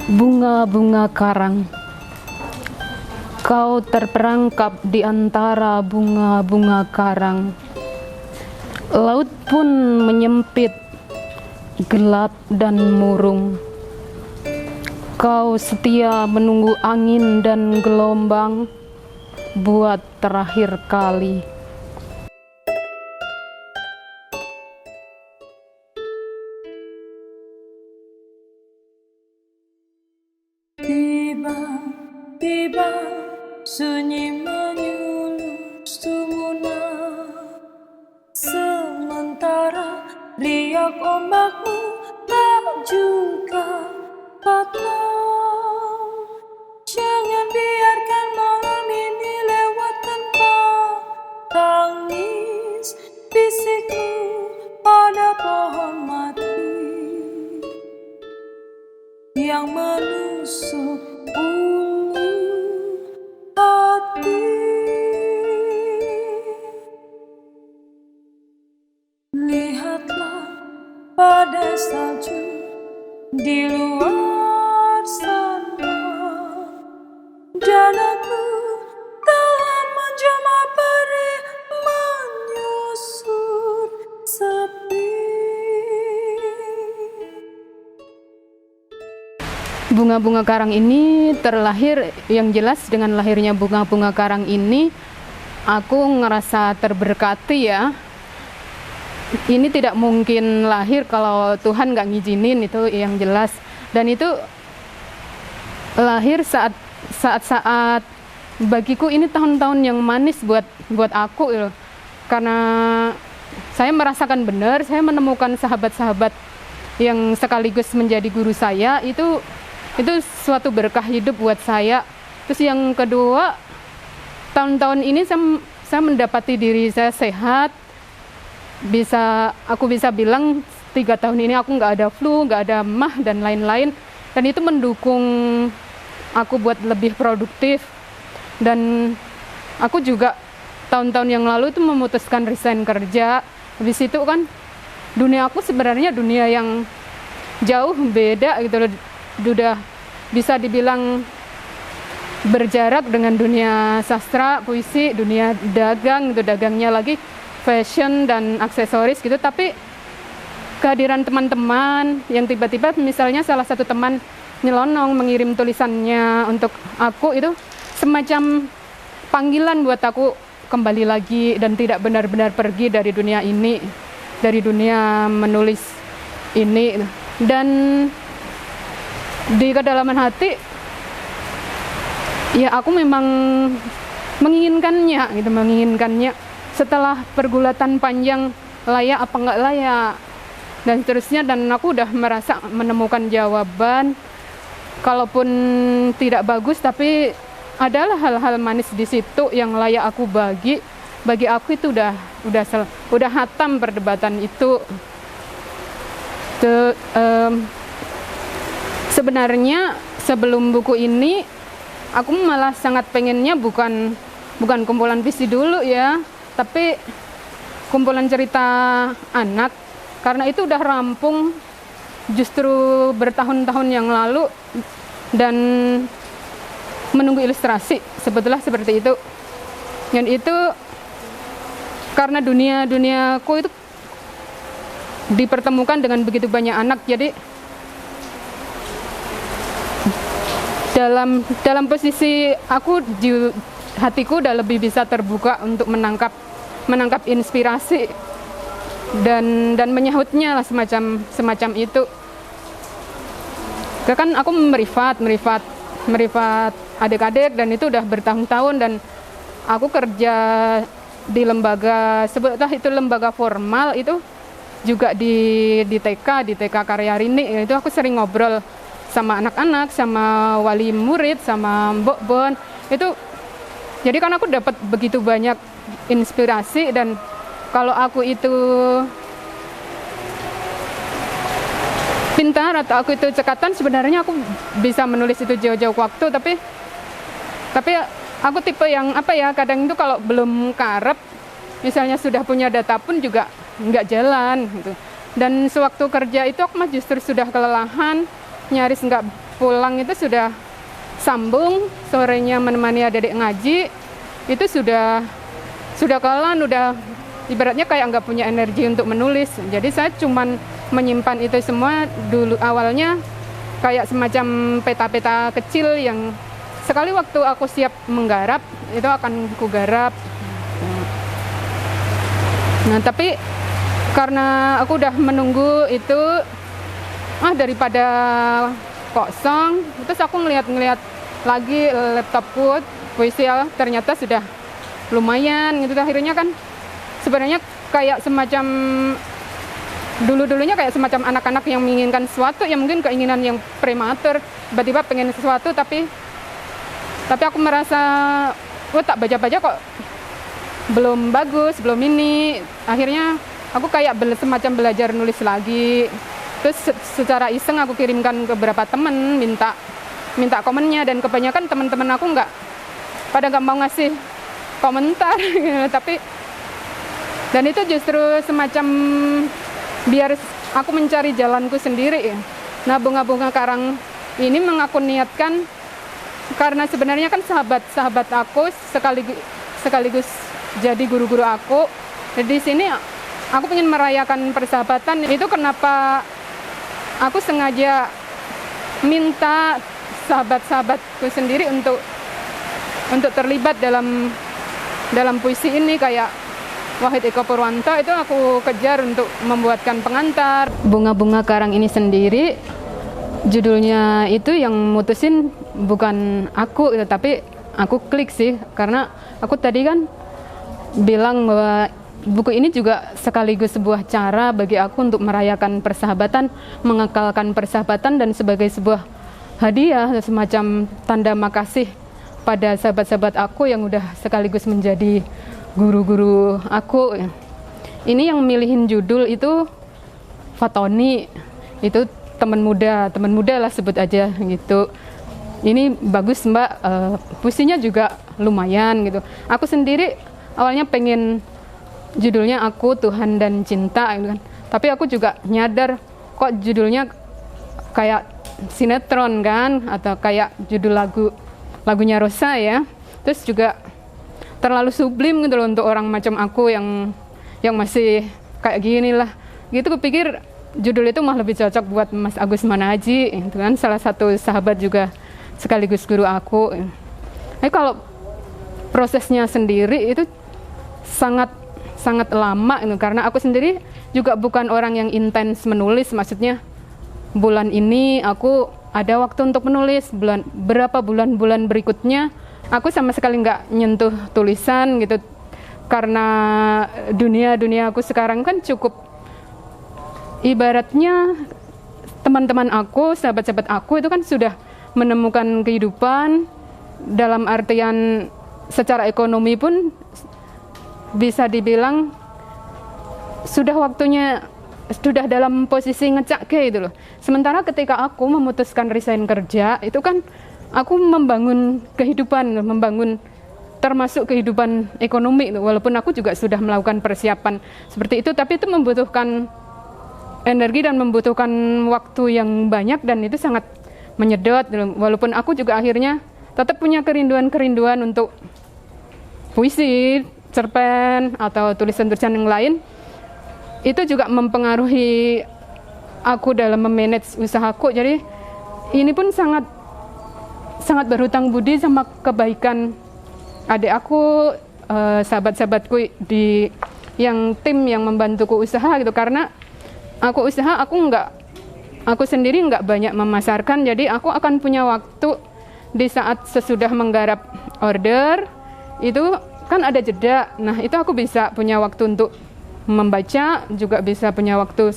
Bunga-bunga karang, kau terperangkap di antara bunga-bunga karang. Laut pun menyempit, gelap dan murung. Kau setia menunggu angin dan gelombang buat terakhir kali. Tiba-tiba sunyi menyulut sumuna, sementara riak ombakmu tak juga patah. Jangan biarkan malam ini lewat tanpa tangis, bisikmu pada pohon mati yang menusuk ulu hati. Lihatlah pada salju di luar sana, dan aku telah menjelma perih menyusur sepi. Bunga-bunga karang ini terlahir, yang jelas dengan lahirnya bunga-bunga karang ini aku ngerasa terberkati ya. Ini tidak mungkin lahir kalau Tuhan nggak ngizinin, itu yang jelas. Dan itu lahir saat bagiku ini tahun-tahun yang manis buat aku gitu. Karena saya merasakan benar, saya menemukan sahabat-sahabat yang sekaligus menjadi guru saya, itu suatu berkah hidup buat saya. Terus yang kedua, tahun-tahun ini saya mendapati diri saya sehat. Aku bisa bilang 3 tahun ini aku nggak ada flu, nggak ada mah dan lain-lain. Dan itu mendukung aku buat lebih produktif. Dan aku juga tahun-tahun yang lalu itu memutuskan resign kerja. Habis itu kan dunia aku sebenarnya dunia yang jauh beda gitu loh. Udah bisa dibilang berjarak dengan dunia sastra, puisi, dunia dagang gitu, dagangnya lagi fashion dan aksesoris gitu. Tapi kehadiran teman-teman yang tiba-tiba misalnya salah satu teman nyelonong mengirim tulisannya untuk aku, itu semacam panggilan buat aku kembali lagi dan tidak benar-benar pergi dari dunia ini, dari dunia menulis ini. Dan di kedalaman hati ya aku memang menginginkannya setelah pergulatan panjang, layak apa enggak layak dan seterusnya. Dan aku udah merasa menemukan jawaban, kalaupun tidak bagus tapi adalah hal-hal manis di situ yang layak aku bagi aku. Itu udah hatam perdebatan itu. Sebenarnya sebelum buku ini aku malah sangat pengennya bukan kumpulan puisi dulu ya, tapi kumpulan cerita anak, karena itu udah rampung justru bertahun-tahun yang lalu dan menunggu ilustrasi, sebetulnya seperti itu. Dan itu karena duniaku itu dipertemukan dengan begitu banyak anak, jadi dalam posisi aku hatiku udah lebih bisa terbuka untuk menangkap inspirasi dan menyahutnya lah, semacam itu. Kan aku merivat adik-adik dan itu udah bertahun-tahun, dan aku kerja di lembaga, sebetulnya itu lembaga formal, itu juga di TK Karya Rini. Itu aku sering ngobrol sama anak-anak, sama wali murid, sama Mbok Bon. Itu jadi kan aku dapat begitu banyak inspirasi, dan kalau aku itu pintar atau aku itu cekatan, sebenarnya aku bisa menulis itu jauh-jauh waktu. Tapi aku tipe yang kadang itu kalau belum karep, misalnya sudah punya data pun juga nggak jalan gitu. Dan sewaktu kerja itu aku mah justru sudah kelelahan, nyaris pulang itu sudah sambung, sorenya menemani adik-adik ngaji, itu sudah kelan, udah ibaratnya kayak nggak punya energi untuk menulis. Jadi saya cuman menyimpan itu semua dulu awalnya kayak semacam peta-peta kecil yang sekali waktu aku siap menggarap itu akan kugarap. Nah tapi karena aku udah menunggu itu daripada kosong, terus aku ngeliat lagi laptopku puisi ternyata sudah lumayan gitu. Akhirnya kan sebenarnya kayak semacam dulunya kayak semacam anak-anak yang menginginkan sesuatu, yang mungkin keinginan yang prematur, tiba-tiba pengen sesuatu tapi aku merasa tak baca-baca kok belum bagus, belum ini. Akhirnya aku kayak semacam belajar nulis lagi. Terus secara iseng aku kirimkan ke beberapa temen, minta komennya, dan kebanyakan teman-teman aku pada nggak mau ngasih komentar tapi dan itu justru semacam biar aku mencari jalanku sendiri ya. Nah bunga-bunga karang ini mengaku niatkan karena sebenarnya kan sahabat aku sekaligus jadi guru-guru aku. Di sini aku ingin merayakan persahabatan. Itu kenapa aku sengaja minta sahabat-sahabatku sendiri untuk terlibat dalam puisi ini. Kayak Wahid Eko Purwanto itu aku kejar untuk membuatkan pengantar. Bunga-bunga karang ini sendiri judulnya itu yang mutusin bukan aku, tapi aku klik sih karena aku tadi kan bilang bahwa buku ini juga sekaligus sebuah cara bagi aku untuk merayakan persahabatan, mengekalkan persahabatan, dan sebagai sebuah hadiah semacam tanda makasih pada sahabat-sahabat aku yang udah sekaligus menjadi guru-guru aku. Ini yang milihin judul itu Fatoni, itu teman muda lah sebut aja gitu. Ini bagus Mbak, puisinya juga lumayan gitu. Aku sendiri awalnya pengen judulnya Aku, Tuhan dan Cinta gitu kan. Tapi aku juga nyadar kok judulnya kayak sinetron kan, atau kayak judul lagunya Rosa ya. Terus juga terlalu sublim gitu loh untuk orang macam aku yang masih kayak gini lah. Gitu kepikir judul itu mah lebih cocok buat Mas Agus Manaji itu kan, salah satu sahabat juga sekaligus guru aku. Kalau prosesnya sendiri itu sangat lama gitu, karena aku sendiri juga bukan orang yang intens menulis. Maksudnya bulan ini aku ada waktu untuk menulis, berapa bulan berikutnya aku sama sekali nggak nyentuh tulisan gitu, karena dunia aku sekarang kan cukup, ibaratnya teman-teman aku, sahabat-sahabat aku itu kan sudah menemukan kehidupan, dalam artian secara ekonomi pun bisa dibilang sudah waktunya, sudah dalam posisi ngecak gitu loh. Sementara ketika aku memutuskan resign kerja, itu kan aku membangun kehidupan, membangun termasuk kehidupan ekonomi, walaupun aku juga sudah melakukan persiapan seperti itu, tapi itu membutuhkan energi dan membutuhkan waktu yang banyak, dan itu sangat menyedot. Walaupun aku juga akhirnya tetap punya kerinduan untuk puisi, cerpen, atau tulisan-tulisan yang lain, itu juga mempengaruhi aku dalam memanage usahaku. Jadi ini pun sangat berhutang budi sama kebaikan adik aku, sahabat-sahabatku yang tim yang membantuku usaha gitu. Karena aku usaha, aku sendiri nggak banyak memasarkan, jadi aku akan punya waktu di saat sesudah menggarap order itu kan ada jeda. Nah itu aku bisa punya waktu untuk membaca, juga bisa punya waktu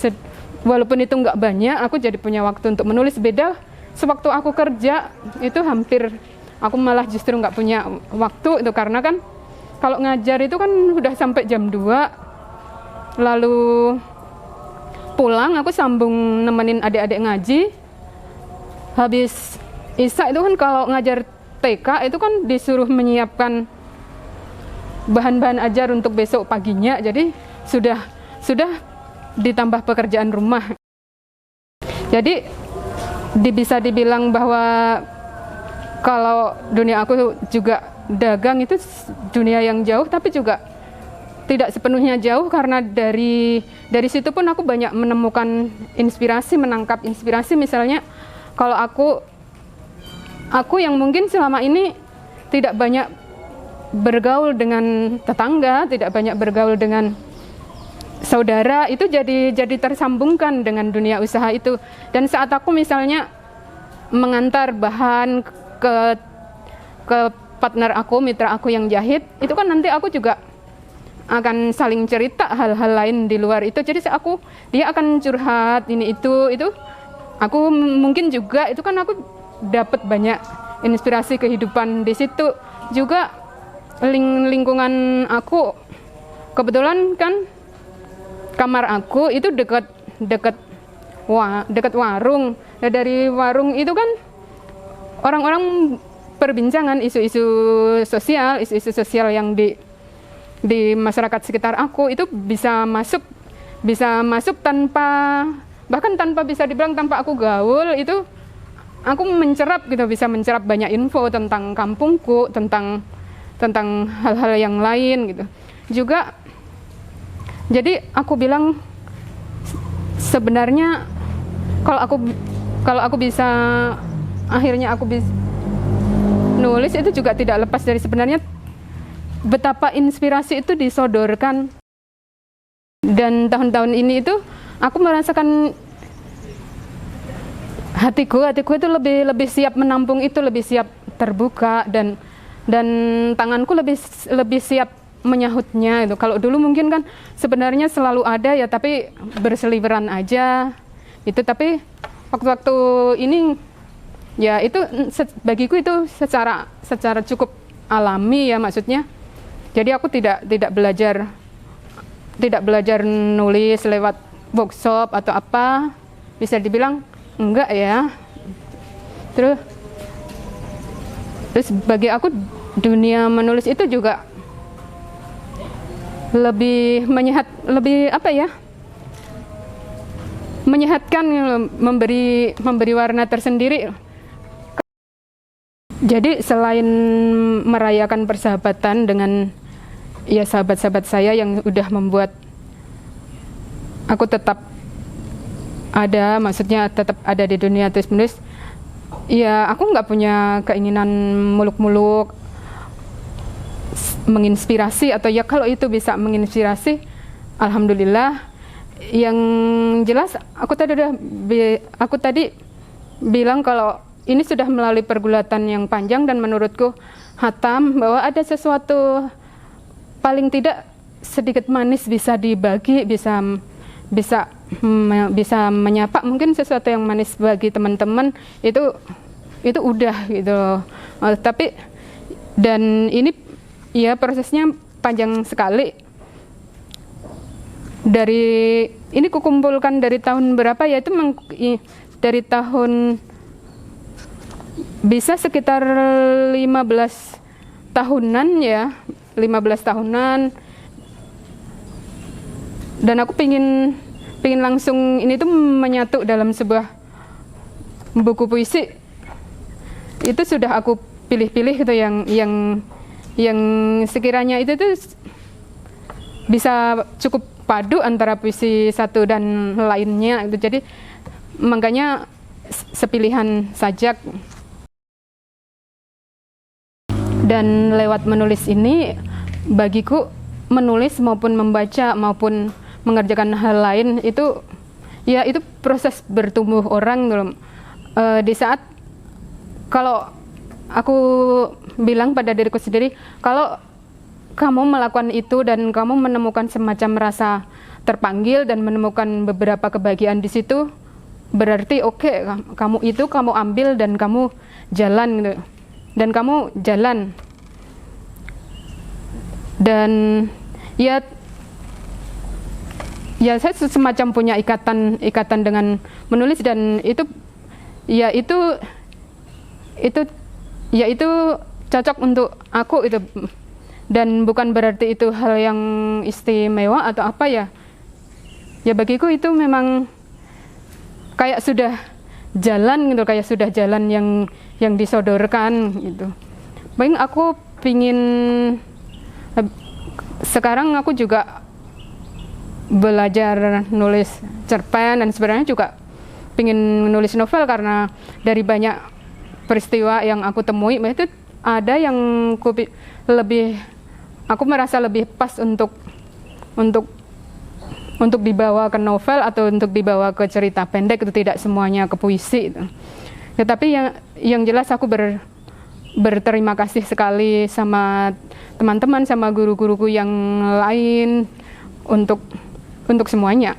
walaupun itu nggak banyak, aku jadi punya waktu untuk menulis. Beda sewaktu aku kerja itu hampir aku malah justru nggak punya waktu itu, karena kan kalau ngajar itu kan udah sampai jam 2, lalu pulang aku sambung nemenin adik-adik ngaji. Habis Isya itu kan kalau ngajar TK itu kan disuruh menyiapkan bahan-bahan ajar untuk besok paginya, jadi sudah ditambah pekerjaan rumah. Jadi bisa dibilang bahwa kalau dunia aku juga dagang itu dunia yang jauh, tapi juga tidak sepenuhnya jauh, karena dari situ pun aku banyak menemukan inspirasi, menangkap inspirasi. Misalnya kalau aku yang mungkin selama ini tidak banyak bergaul dengan tetangga, tidak banyak bergaul dengan saudara, itu jadi tersambungkan dengan dunia usaha itu. Dan saat aku misalnya mengantar bahan ke partner aku, mitra aku yang jahit, itu kan nanti aku juga akan saling cerita hal-hal lain di luar itu. Jadi dia akan curhat ini itu aku mungkin juga, itu kan aku dapat banyak inspirasi kehidupan di situ. Juga lingkungan aku, kebetulan kan kamar aku itu dekat warung. Nah, dari warung itu kan orang-orang perbincangan isu-isu sosial yang di masyarakat sekitar aku itu bisa masuk bahkan tanpa bisa dibilang tanpa aku gaul, itu aku mencerap gitu, bisa mencerap banyak info tentang kampungku, tentang hal-hal yang lain gitu. Juga jadi aku bilang sebenarnya kalau aku bisa akhirnya aku bisa nulis, itu juga tidak lepas dari sebenarnya betapa inspirasi itu disodorkan. Dan tahun-tahun ini itu aku merasakan hatiku itu lebih siap menampung itu, lebih siap terbuka, dan tanganku lebih siap menyahutnya itu. Kalau dulu mungkin kan sebenarnya selalu ada ya, tapi berseliweran aja itu. Tapi waktu-waktu ini ya itu bagiku itu secara cukup alami ya, maksudnya. Jadi aku tidak belajar nulis lewat workshop atau apa, bisa dibilang enggak ya. Terus bagi aku dunia menulis itu juga lebih menyehatkan, memberi warna tersendiri. Jadi selain merayakan persahabatan dengan ya sahabat-sahabat saya yang udah membuat aku tetap ada, maksudnya tetap ada di dunia tulis menulis, ya aku nggak punya keinginan muluk-muluk menginspirasi, atau ya kalau itu bisa menginspirasi, alhamdulillah. Yang jelas aku tadi bilang kalau ini sudah melalui pergulatan yang panjang, dan menurutku hatam bahwa ada sesuatu paling tidak sedikit manis bisa dibagi, bisa menyapa, mungkin sesuatu yang manis bagi teman-teman itu udah gitu. Tapi dan ini ya prosesnya panjang sekali. Ini kukumpulkan dari tahun berapa ya, itu dari tahun bisa sekitar 15 tahunan ya, 15 tahunan. Dan aku pingin langsung ini tuh menyatu dalam sebuah buku puisi. Itu sudah aku pilih-pilih gitu yang sekiranya itu tuh bisa cukup padu antara puisi satu dan lainnya gitu. Jadi makanya sepilihan sajak. Dan lewat menulis ini, bagiku menulis maupun membaca maupun mengerjakan hal lain itu ya itu proses bertumbuh orang gitu. Di saat kalau aku bilang pada diriku sendiri, kalau kamu melakukan itu dan kamu menemukan semacam rasa terpanggil dan menemukan beberapa kebahagiaan di situ, berarti oke, kamu ambil dan kamu jalan gitu. Dan kamu jalan. Dan ya saya semacam punya ikatan dengan menulis, dan itu cocok untuk aku itu. Dan bukan berarti itu hal yang istimewa atau apa ya. Ya bagiku itu memang kayak sudah jalan gitu, kayak sudah jalan yang disodorkan gitu. Paling aku pingin, sekarang aku juga belajar nulis cerpen dan sebenarnya juga pingin nulis novel karena dari banyak peristiwa yang aku temui itu ada yang aku merasa lebih pas untuk dibawa ke novel atau untuk dibawa ke cerita pendek, itu tidak semuanya ke puisi itu. Ya, tapi yang jelas aku berterima kasih sekali sama teman-teman, sama guru-guruku yang lain untuk semuanya.